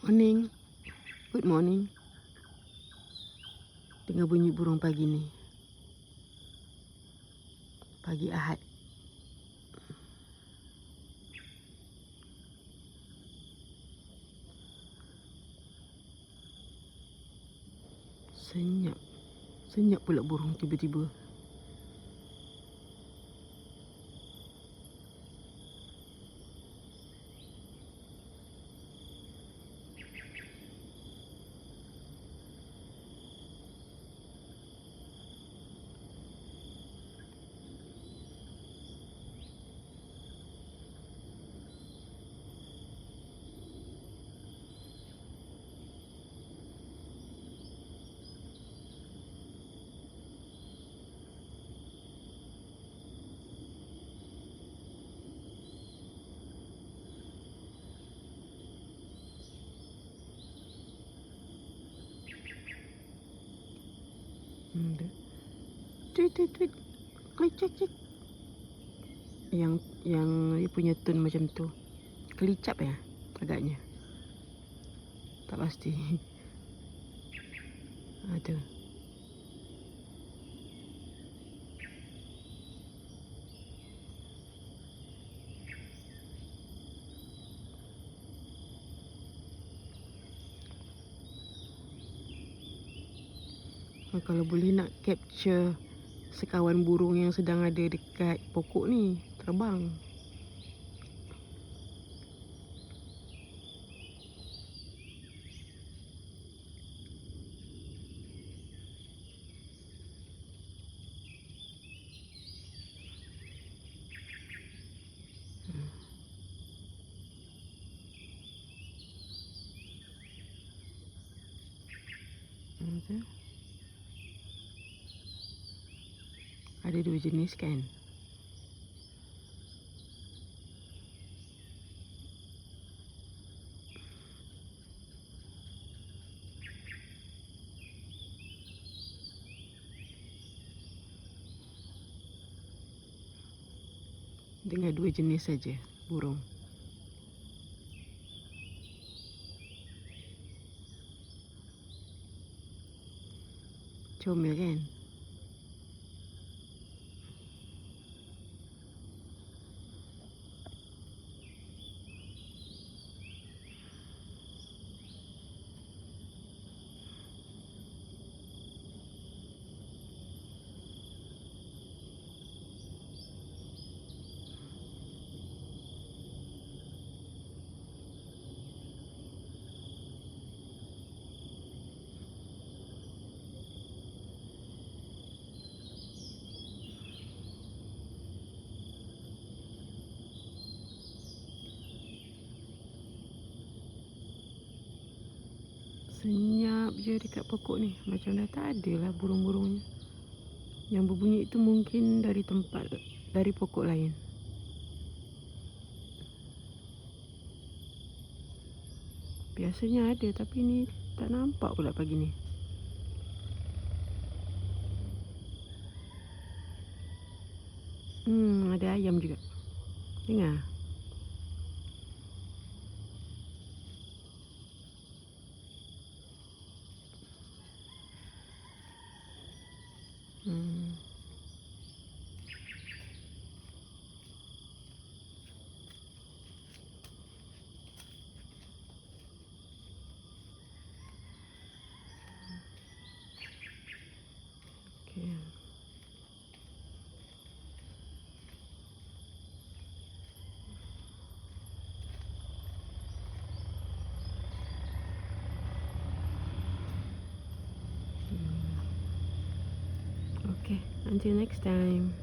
Morning. Good morning. Dengar bunyi burung pagi ni. Pagi Ahad. Senyap. Senyap pula burung tiba-tiba. Tweet, tweet, tweet. Klik, cek, cek. Yang dia punya tone macam tu. Kelicap ya agaknya. Tak pasti. Tu. Kalau boleh nak capture sekawan burung yang sedang ada dekat pokok ni, terbang. Ada dua jenis kan? Dengan dua jenis saja burung. Comel kan? Senyap je dekat pokok ni. Macam dah tak ada lah burung-burungnya. Yang berbunyi itu mungkin dari pokok lain. Biasanya ada tapi ni tak nampak pula pagi ni. Ada ayam juga. Dengar. Okay. Okay, until next time.